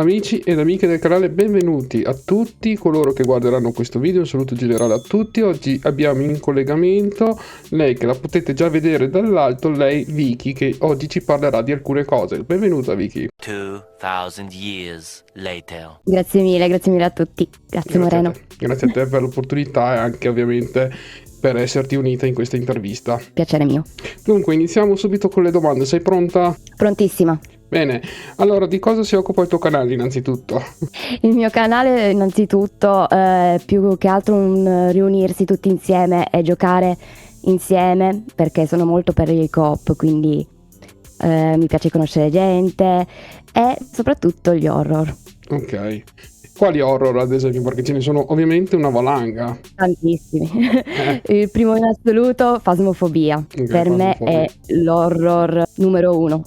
Amici ed amiche del canale, benvenuti a tutti coloro che guarderanno questo video, un saluto generale a tutti. Oggi abbiamo in collegamento lei che la potete già vedere dall'alto, lei Vicky, che oggi ci parlerà di alcune cose. Benvenuta Vicky. 2000 years later. Grazie mille a tutti. Grazie Moreno. Grazie a te per l'opportunità e anche ovviamente per esserti unita in questa intervista. Piacere mio. Dunque iniziamo subito con le domande, sei pronta? Prontissima. Bene, allora di cosa si occupa il tuo canale innanzitutto? Il mio canale innanzitutto più che altro un riunirsi tutti insieme e giocare insieme, perché sono molto per il co-op, quindi mi piace conoscere gente e soprattutto gli horror. Ok. Quali horror ad esempio? Perché ce ne sono ovviamente una valanga. Tantissimi. Il primo in assoluto, Phasmophobia. Ok, Per me Phasmophobia. è l'horror numero uno.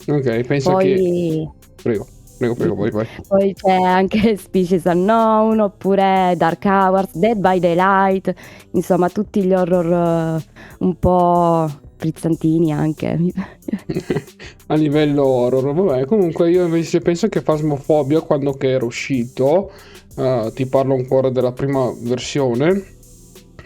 Ok, penso che... Poi... Prego, vai. Poi c'è anche Species Unknown, oppure Dark Hours, Dead by Daylight, insomma tutti gli horror un po' frizzantini anche. A livello horror, vabbè, comunque io invece penso che Phasmophobia, quando che era uscito, ti parlo ancora della prima versione,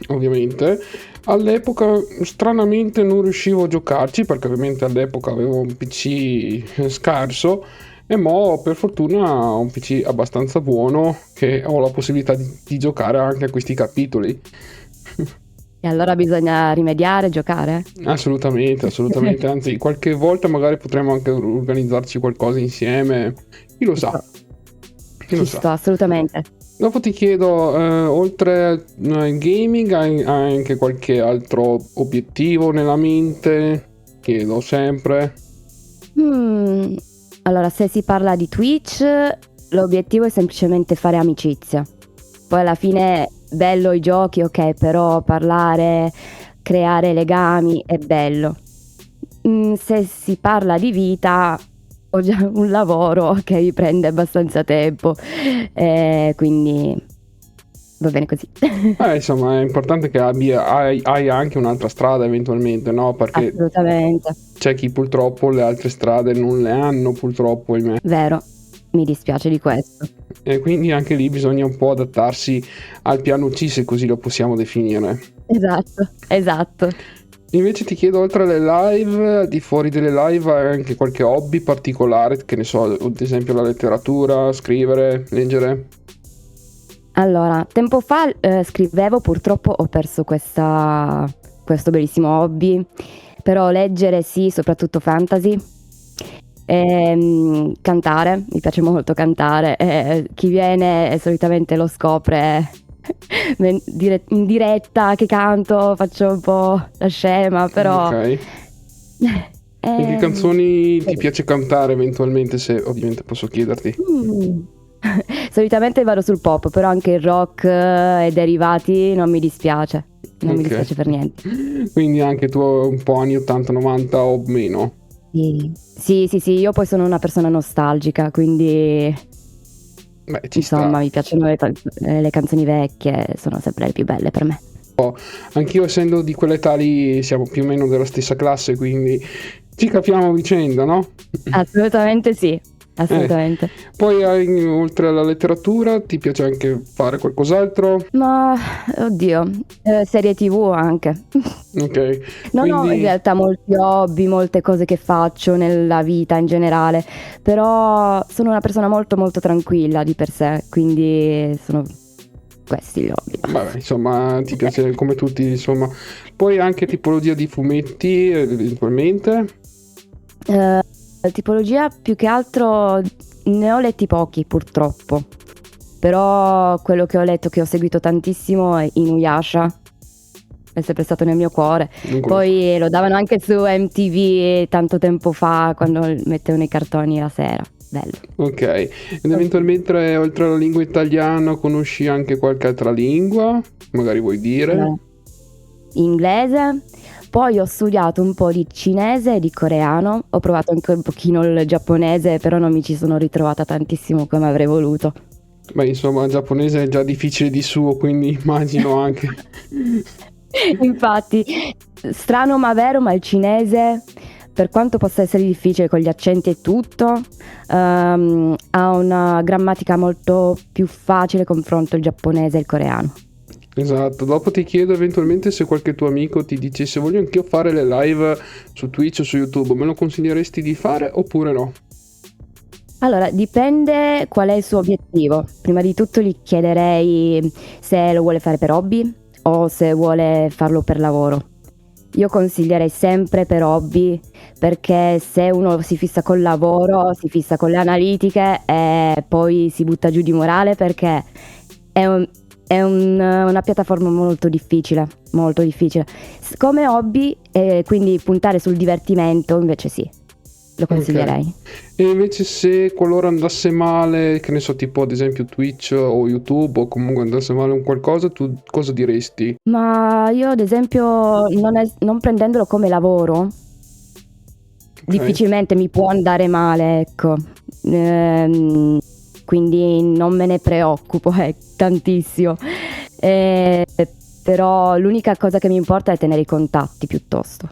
ovviamente, all'epoca stranamente non riuscivo a giocarci, perché ovviamente all'epoca avevo un PC scarso, e mo per fortuna ho un PC abbastanza buono che ho la possibilità di giocare anche a questi capitoli. E allora bisogna rimediare, giocare? Assolutamente, anzi qualche volta magari potremmo anche organizzarci qualcosa insieme, chi lo sa, chi lo Ci sa. sto, assolutamente. Dopo ti chiedo, oltre al gaming hai anche qualche altro obiettivo nella mente? Chiedo sempre. Allora, se si parla di Twitch, l'obiettivo è semplicemente fare amicizia. Poi alla fine bello i giochi, ok, però parlare, creare legami è bello. Se si parla di vita, ho già un lavoro che mi prende abbastanza tempo, quindi va bene così. Insomma, è importante che hai anche un'altra strada eventualmente, no? Perché Assolutamente, c'è chi purtroppo le altre strade non le hanno, purtroppo, ahimè. vero, mi dispiace di questo. E quindi anche lì bisogna un po' adattarsi al piano C, se così lo possiamo definire. Esatto. Invece ti chiedo, oltre alle live, al di fuori delle live, hai anche qualche hobby particolare, che ne so, ad esempio la letteratura, scrivere, leggere? Allora, tempo fa scrivevo, purtroppo ho perso questo bellissimo hobby, però leggere sì, soprattutto fantasy. Cantare, mi piace molto cantare, chi viene solitamente lo scopre in diretta che canto, faccio un po' la scema, però... Ok. E che canzoni ti piace cantare eventualmente, se ovviamente posso chiederti? Solitamente vado sul pop, però anche il rock e derivati non mi dispiace, non mi dispiace per niente. Quindi anche tu un po' anni 80-90 o meno? Sì, io poi sono una persona nostalgica, quindi insomma mi piacciono le canzoni vecchie, sono sempre le più belle per me. Anch'io, essendo di quell'età lì, siamo più o meno della stessa classe, quindi ci capiamo a vicenda, no? Assolutamente sì, assolutamente. Poi oltre alla letteratura ti piace anche fare qualcos'altro? Ma oddio, serie TV anche. Ok. Non ho in realtà molti hobby, molte cose che faccio nella vita in generale, però sono una persona molto molto tranquilla di per sé, quindi sono questi gli hobby. Vabbè, insomma, ti piace come tutti, insomma. Poi anche tipologia di fumetti, eventualmente? Tipologia più che altro ne ho letti pochi purtroppo, però quello che ho letto, che ho seguito tantissimo, è Inuyasha, è sempre stato nel mio cuore. Poi lo davano anche su MTV tanto tempo fa, quando mettevano i cartoni la sera. Bello. Ok, ed eventualmente oltre alla lingua italiana conosci anche qualche altra lingua? Magari vuoi dire? Inglese, poi ho studiato un po' di cinese e di coreano, ho provato anche un pochino il giapponese, però non mi ci sono ritrovata tantissimo come avrei voluto. Beh, insomma, il giapponese è già difficile di suo, quindi immagino anche. Infatti, strano ma vero, ma il cinese per quanto possa essere difficile con gli accenti e tutto, ha una grammatica molto più facile confronto il giapponese e il coreano. Esatto, dopo ti chiedo eventualmente se qualche tuo amico ti dicesse voglio anch'io fare le live su Twitch o su YouTube, me lo consiglieresti di fare oppure no? Allora, dipende qual è il suo obiettivo. Prima di tutto gli chiederei se lo vuole fare per hobby o se vuole farlo per lavoro. Io consiglierei sempre per hobby, perché se uno si fissa col lavoro, si fissa con le analitiche e poi si butta giù di morale, perché una piattaforma molto difficile, molto difficile. Come hobby, quindi puntare sul divertimento, invece sì, lo consiglierei. Ok. E invece se qualora andasse male, che ne so, tipo ad esempio Twitch o YouTube o comunque andasse male un qualcosa, tu cosa diresti? Ma io ad esempio non prendendolo come lavoro, Ok, difficilmente mi può andare male, ecco. Quindi non me ne preoccupo tantissimo. Eh, Però l'unica cosa che mi importa è tenere i contatti piuttosto.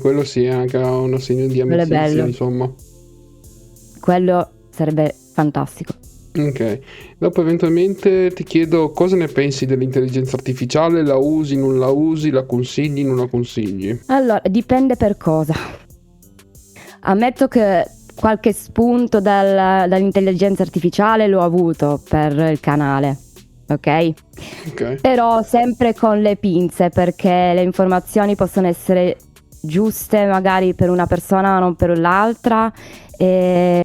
quello sì, è anche un segno di Quello è amicizia, bello. insomma. Quello sarebbe fantastico. Ok, dopo eventualmente ti chiedo cosa ne pensi dell'intelligenza artificiale, la usi, non la usi, la consigli, non la consigli? Allora, dipende per cosa. Ammetto che qualche spunto dall'intelligenza artificiale l'ho avuto per il canale, ok? Ok, Però sempre con le pinze, perché le informazioni possono essere giuste magari per una persona ma non per l'altra. E,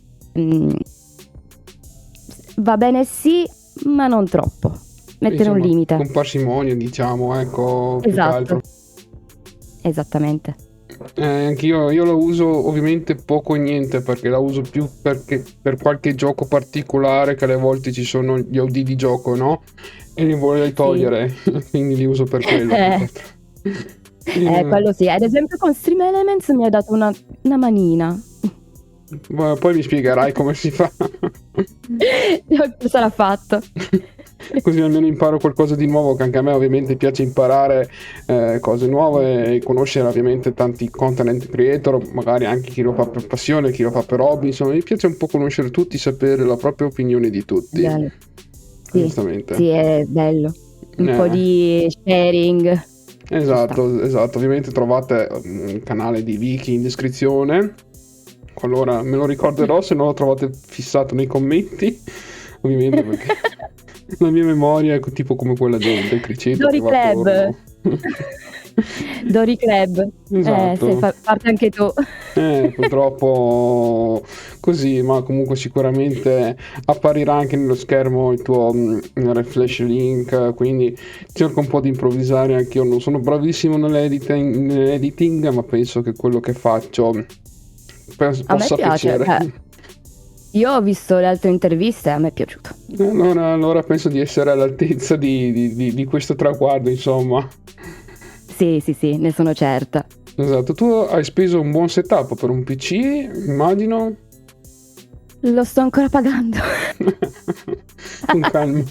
va bene sì, ma non troppo. Mettere un insomma, limite. con parsimonia, diciamo, ecco, più che Esatto, altro. esattamente. Anch'io la uso ovviamente poco e niente perché la uso più perché per qualche gioco particolare che alle volte ci sono gli audi di gioco, no? E li vorrei Sì. togliere, quindi li uso per quello più che altro. Quello sì. Ad esempio con Stream Elements mi ha dato una manina. Poi mi spiegherai come si fa. Sarà fatto. Così almeno imparo qualcosa di nuovo, che anche a me ovviamente piace imparare cose nuove e conoscere ovviamente tanti content creator, magari anche chi lo fa per passione, chi lo fa per hobby, insomma mi piace un po' conoscere tutti, sapere la propria opinione di tutti, Bello. Sì, onestamente. sì, è bello. Un po' Eh, di sharing. Ci sta. esatto, ovviamente trovate il canale di Vicky in descrizione, qualora me lo ricorderò, se no lo trovate fissato nei commenti, ovviamente perché la mia memoria è tipo come quella del criceto Dori che va Club. attorno. Dori Club. Esatto. Parte anche tu. Purtroppo così, ma comunque sicuramente apparirà anche nello schermo il tuo flash link, quindi cerco un po' di improvvisare, anche io non sono bravissimo nell'editing, ma penso che quello che faccio A me possa piace. piacere. Io ho visto le altre interviste e a me è piaciuto. Allora penso di essere all'altezza di questo traguardo, insomma. Sì, ne sono certa. Esatto, tu hai speso un buon setup per un PC, immagino. Lo sto ancora pagando. Con calma.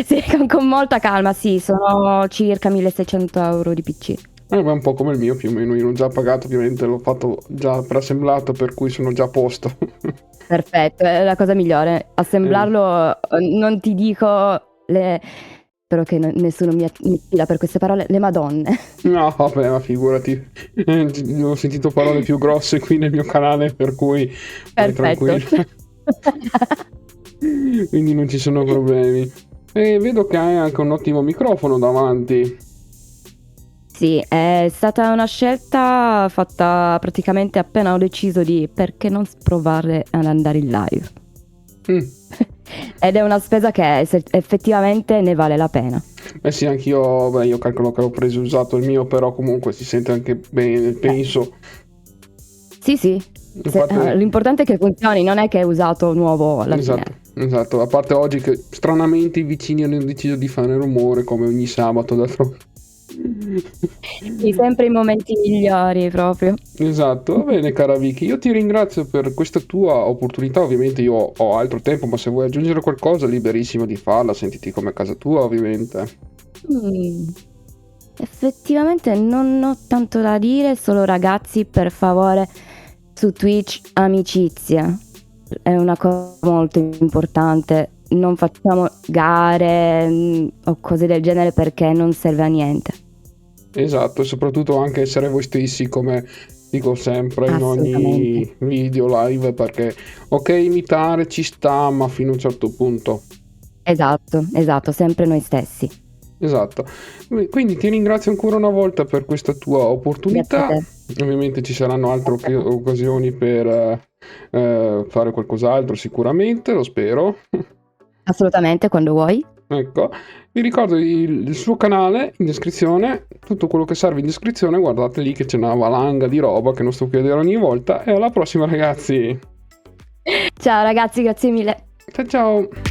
Sì, con molta calma, sì, sono circa 1600 euro di PC. Beh, un po' come il mio più o meno, io l'ho già pagato, ovviamente l'ho fatto già preassemblato, per cui sono già a posto. Perfetto, è la cosa migliore. Assemblarlo, non ti dico spero che nessuno mi attira per queste parole, le madonne. No, vabbè, ma figurati, ho sentito parole più grosse qui nel mio canale, per cui vai Perfetto. tranquilla. Quindi non ci sono problemi. E vedo che hai anche un ottimo microfono davanti. Sì, è stata una scelta fatta praticamente appena ho deciso di perché non provare ad andare in live. Ed è una spesa che effettivamente ne vale la pena. Beh sì, anch'io, io calcolo che ho preso usato il mio, però comunque si sente anche bene, penso. Sì. Infatti, L'importante è che funzioni, non è che è usato nuovo alla fine. esatto, a parte oggi che stranamente i vicini hanno deciso di fare rumore come ogni sabato d'altronde. Sì, sempre i momenti migliori proprio. Esatto, va bene cara Vicky, io ti ringrazio per questa tua opportunità, ovviamente io ho altro tempo, ma se vuoi aggiungere qualcosa liberissimo di farla, sentiti come a casa tua ovviamente. Mm. Effettivamente non ho tanto da dire, solo ragazzi, per favore, su Twitch amicizia. È una cosa molto importante. Non facciamo gare o cose del genere perché non serve a niente. Esatto, e soprattutto anche essere voi stessi, come dico sempre in ogni Assolutamente. video live, perché ok, imitare ci sta, ma fino a un certo punto. Esatto, sempre noi stessi. Esatto. Quindi ti ringrazio ancora una volta per questa tua Grazie a opportunità. te. Ovviamente ci saranno altre occasioni per fare qualcos'altro, sicuramente, lo spero. Assolutamente, quando vuoi. Ecco, vi ricordo il suo canale in descrizione, tutto quello che serve in descrizione, guardate lì che c'è una valanga di roba che non sto qui a dire ogni volta. E alla prossima, ragazzi. Ciao ragazzi, grazie mille. Ciao ciao.